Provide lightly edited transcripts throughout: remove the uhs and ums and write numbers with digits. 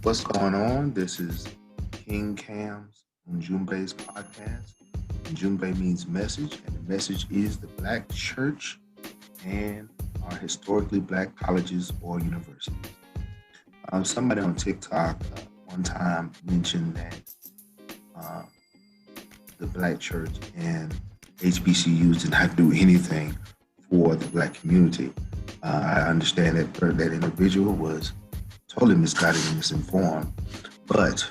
What's going on? This is King Cam Ujumbe's podcast. Ujumbe means message, and the message is the Black church and our historically Black colleges or universities. Somebody on TikTok one time mentioned that the Black church and HBCUs did not do anything for the Black community. I understand that that individual was totally misguided and misinformed, but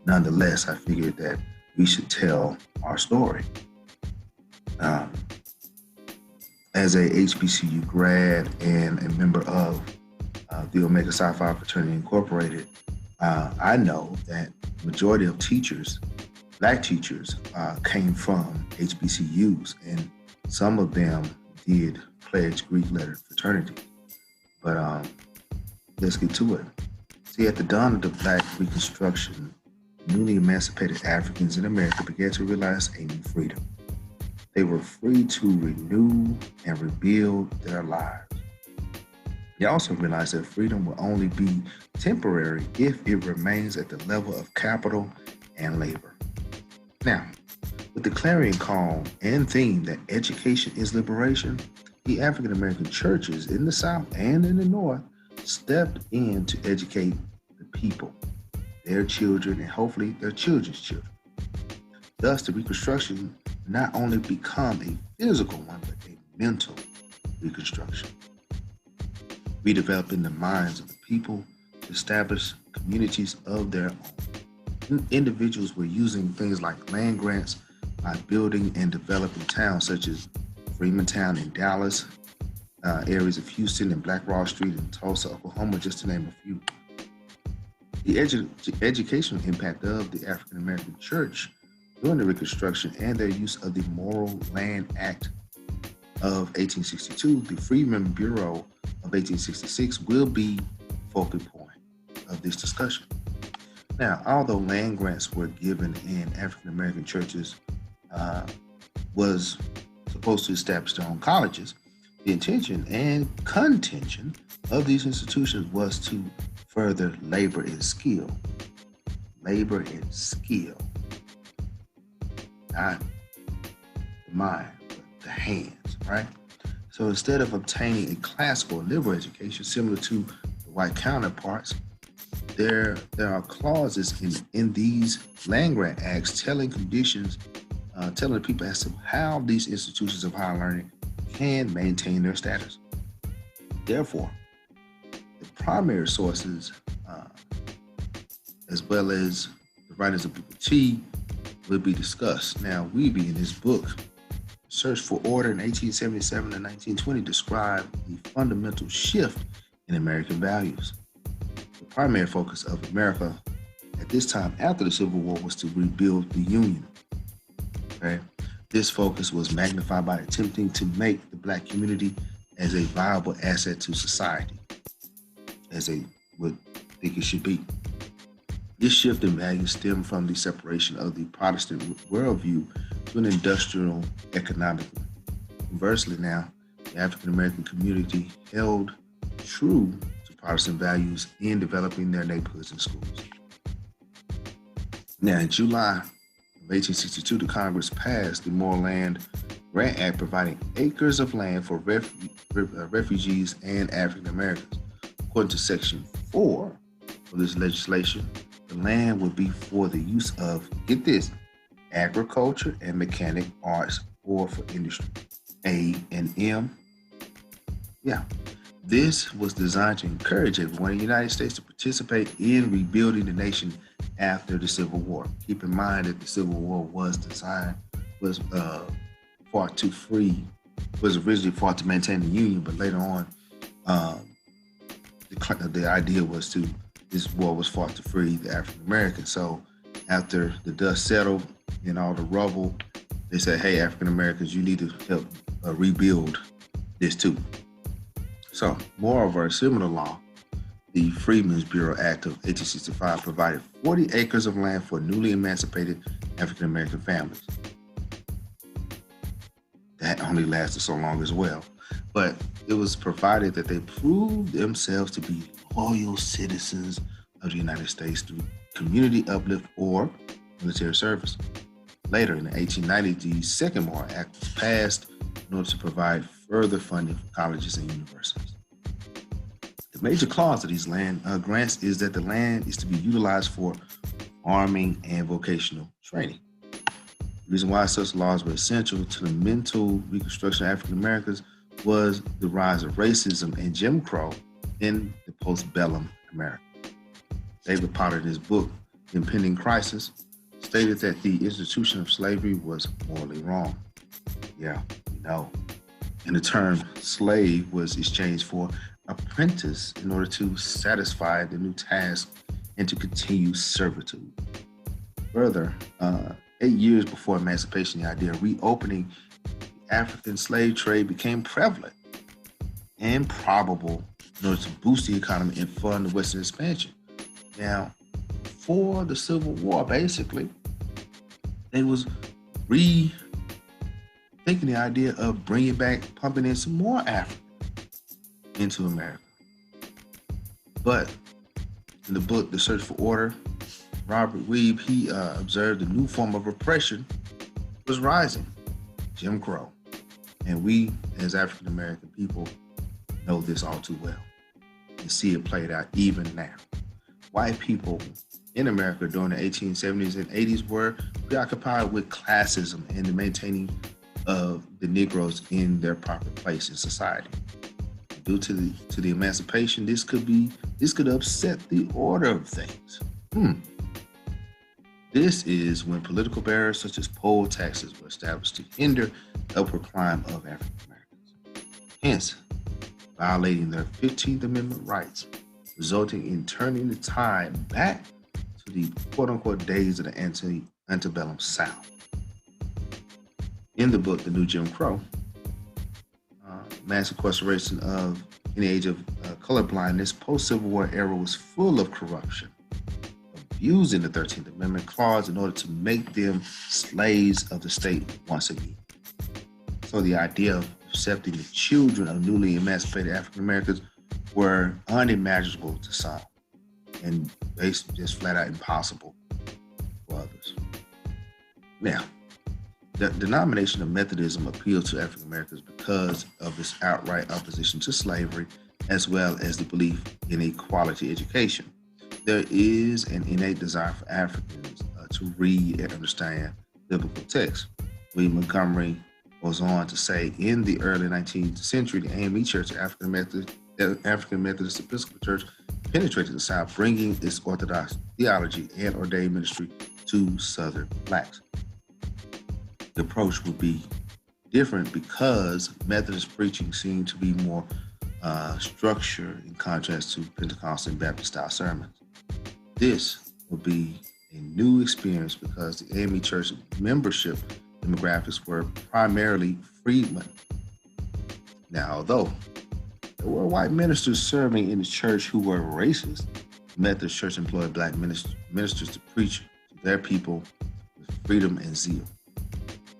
nonetheless, I figured that we should tell our story. As a HBCU grad and a member of the Omega Psi Phi Fraternity Incorporated, I know that the majority of teachers, Black teachers, came from HBCUs, and some of them did pledge Greek letter fraternity. But let's get to it. See, at the dawn of the Black Reconstruction, newly emancipated Africans in America began to realize a new freedom. They were free to renew and rebuild their lives. They also realized that freedom will only be temporary if it remains at the level of capital and labor. Now, with the clarion call and theme that education is liberation, the African American churches in the South and in the North stepped in to educate the people, their children, and hopefully their children's children. Thus, the Reconstruction not only become a physical one, but a mental reconstruction, redeveloping the minds of the people to establish communities of their own. Individuals were using things like land grants by building and developing towns such as Freemantown in Dallas, areas of Houston and Black Wall Street in Tulsa, Oklahoma, just to name a few. The educational impact of the African American church during the Reconstruction and their use of the Morrill Land Act of 1862, the Freedmen Bureau of 1866, will be focal point of this discussion. Now, although land grants were given in African American churches was supposed to establish their own colleges, the intention and contention of these institutions was to further labor and skill. Labor and skill. Not the mind, but the hands, right? So instead of obtaining a classical liberal education similar to the white counterparts, there are clauses in these land grant acts telling the people as to how these institutions of higher learning can maintain their status. Therefore, the primary sources, as well as the writings of Booker T, will be discussed. Now, Weeby in his book, Search for Order in 1877 and 1920, described the fundamental shift in American values. The primary focus of America at this time after the Civil War was to rebuild the Union. Okay? This focus was magnified by attempting to make the Black community as a viable asset to society, as they would think it should be. This shift in values stemmed from the separation of the Protestant worldview to an industrial economic one. Conversely now, the African American community held true to Protestant values in developing their neighborhoods and schools. Now, in July of 1862, the Congress passed the Morrill Land Grant Act, providing acres of land for refugees and African Americans. According to Section 4 of this legislation, the land would be for the use of, get this, agriculture and mechanic arts or for industry. A and M. Yeah. This was designed to encourage everyone in the United States to participate in rebuilding the nation after the Civil War. Keep in mind that the Civil War was originally fought to maintain the Union, but later on, the idea was this war was fought to free the African Americans. So after the dust settled and all the rubble, they said, hey, African Americans, you need to help rebuild this too. So, moreover, a similar law, the Freedmen's Bureau Act of 1865, provided 40 acres of land for newly emancipated African American families. That only lasted so long as well. But it was provided that they proved themselves to be loyal citizens of the United States through community uplift or military service. Later in the 1890s, the Second War Act was passed in order to provide further funding for colleges and universities. The major clause of these land grants is that the land is to be utilized for farming and vocational training. The reason why such laws were essential to the mental reconstruction of African Americans was the rise of racism and Jim Crow in the postbellum America. David Potter, in his book, The Impending Crisis, stated that the institution of slavery was morally wrong. Yeah, we know. And the term slave was exchanged for apprentice in order to satisfy the new task and to continue servitude. Further, 8 years before emancipation, the idea of reopening the African slave trade became prevalent and probable in order to boost the economy and fund the Western expansion. Now, before the Civil War, basically, they was rethinking the idea of bringing back, pumping in some more Africans into America. But in the book, The Search for Order, Robert Weeb, he observed a new form of oppression was rising, Jim Crow. And we, as African American people, know this all too well and see it played out even now. White people in America during the 1870s and 80s were preoccupied with classism and the maintaining of the Negroes in their proper place in society. Due to the emancipation, this could upset the order of things. This is when political barriers such as poll taxes were established to hinder the upward climb of African Americans, hence violating their 15th Amendment rights, resulting in turning the tide back to the quote-unquote days of the antebellum South. In the book, The New Jim Crow, mass incarceration of in the age of colorblindness, post-Civil War era was full of corruption, abusing the 13th Amendment clause in order to make them slaves of the state once again. So the idea of accepting the children of newly emancipated African Americans were unimaginable to some and basically just flat out impossible for others. Now, the denomination of Methodism appealed to African Americans because of its outright opposition to slavery, as well as the belief in a quality education. There is an innate desire for Africans to read and understand biblical texts. William Montgomery goes on to say, in the early 19th century, the AME Church, African Methodist Episcopal Church, penetrated the South, bringing its Orthodox theology and ordained ministry to Southern blacks. The approach would be different because Methodist preaching seemed to be more structured in contrast to Pentecostal and Baptist style sermons. This would be a new experience because the AME Church membership demographics were primarily freedmen. Now, although there were white ministers serving in the church who were racist, the Methodist Church employed black ministers to preach to their people with freedom and zeal.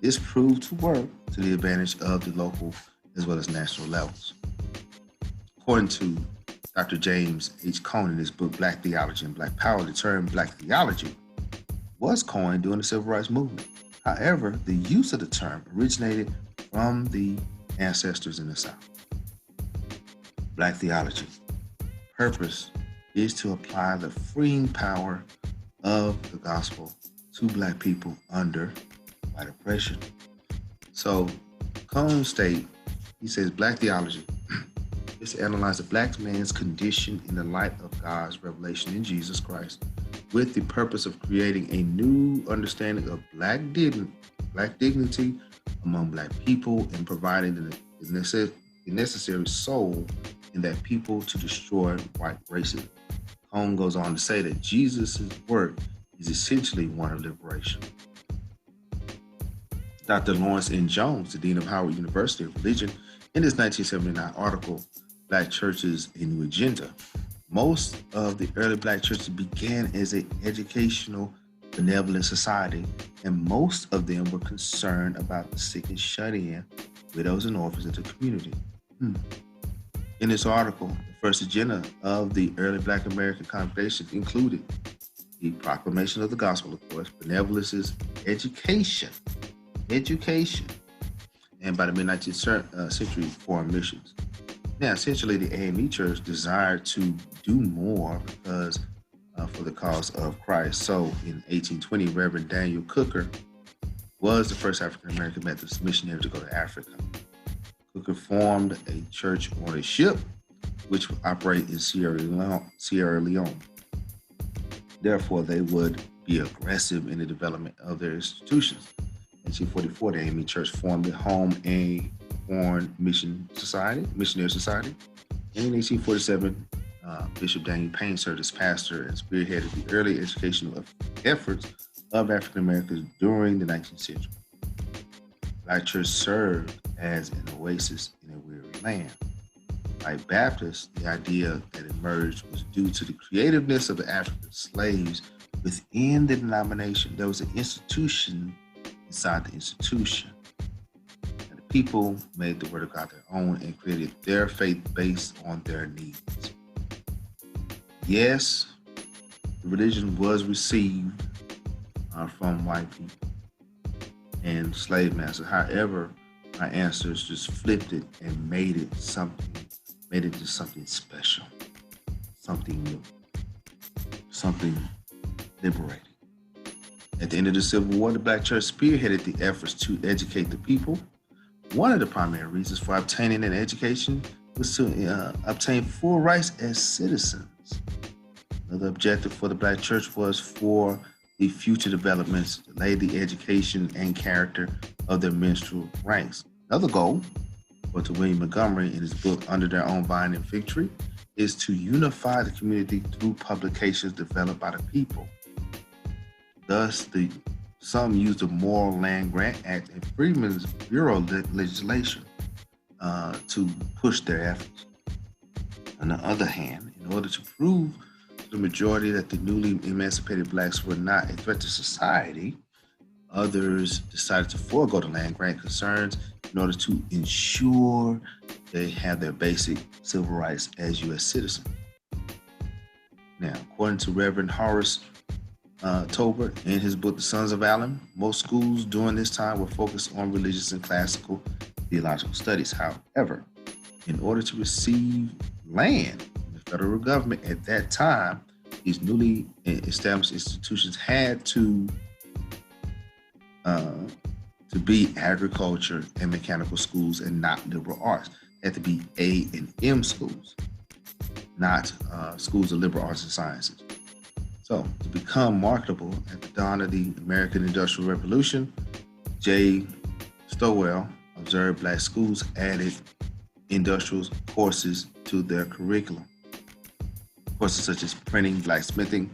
This proved to work to the advantage of the local as well as national levels. According to Dr. James H. Cone in his book, Black Theology and Black Power, the term Black theology was coined during the Civil Rights Movement. However, the use of the term originated from the ancestors in the South. Black theology purpose is to apply the freeing power of the gospel to black people under white oppression. So Cone state, he says, Black theology is to analyze the black man's condition in the light of God's revelation in Jesus Christ, with the purpose of creating a new understanding of black dignity among black people and providing the necessary soul in that people to destroy white racism. Cone goes on to say that Jesus' work is essentially one of liberation. Dr. Lawrence N. Jones, the Dean of Howard University of Religion, in his 1979 article, Black Churches, A New Agenda, most of the early black churches began as an educational, benevolent society, and most of them were concerned about the sick and shut in, widows and orphans in the community. In this article, the first agenda of the early Black American congregation included the proclamation of the gospel, of course, benevolence, education, and by the mid-19th century, foreign missions. Now, essentially, the AME Church desired to do more because for the cause of Christ. So, in 1820, Reverend Daniel Cooker was the first African-American Methodist missionary to go to Africa. Cooker formed a church on a ship, which would operate in Sierra Leone. Therefore, they would be aggressive in the development of their institutions. In 1844, the AME Church formed the Home and Foreign Missionary Society. And in 1847, Bishop Daniel Payne served as pastor and spearheaded the early educational efforts of African Americans during the 19th century. Black church served as an oasis in a weary land. Like Baptists, the idea that emerged was due to the creativeness of the African slaves within the denomination. There was an institution inside the institution. And the people made the Word of God their own and created their faith based on their needs. Yes, the religion was received from white people and slave masters. However, our ancestors just flipped it and made it into something special, something new, something liberating. At the end of the Civil War, the Black church spearheaded the efforts to educate the people. One of the primary reasons for obtaining an education was to obtain full rights as citizens. Another objective for the Black church was for the future developments to lay the education and character of their minstrel ranks. Another goal, according to William Montgomery in his book Under Their Own Vine and Fig Tree, is to unify the community through publications developed by the people. Thus, some used the Moral Land Grant Act and Freedmen's Bureau legislation to push their efforts. On the other hand, in order to prove to the majority that the newly emancipated Blacks were not a threat to society, others decided to forego the land grant concerns in order to ensure they have their basic civil rights as U.S. citizens. Now, according to Reverend Horace Tolbert in his book, The Sons of Allen, most schools during this time were focused on religious and classical theological studies. However, in order to receive land from the federal government at that time, these newly established institutions had to be agriculture and mechanical schools and not liberal arts. They had to be A and M schools, not schools of liberal arts and sciences. So, to become marketable at the dawn of the American Industrial Revolution, J. Stowell observed Black schools added industrial courses to their curriculum. Courses such as printing, blacksmithing,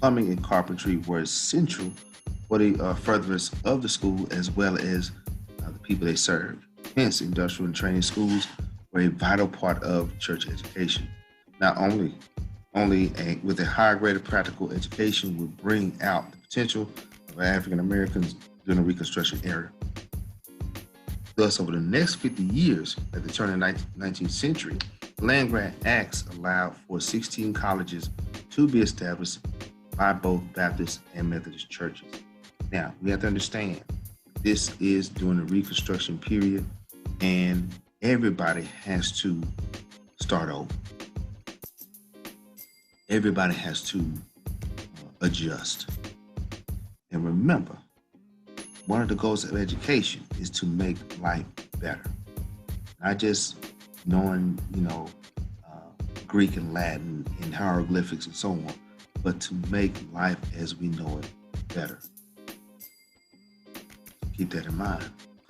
plumbing, and carpentry were essential for the furtherance of the school as well as the people they served. Hence, industrial and training schools were a vital part of church education. Not only with a higher grade of practical education would bring out the potential of African Americans during the Reconstruction era. Thus, over the next 50 years, at the turn of the 19th century, the Land Grant Acts allowed for 16 colleges to be established by both Baptist and Methodist churches. Now, we have to understand, this is during the Reconstruction period, and everybody has to start over. Everybody has to adjust. And remember, one of the goals of education is to make life better. Not just knowing, Greek and Latin and hieroglyphics and so on, but to make life as we know it better. Keep that in mind.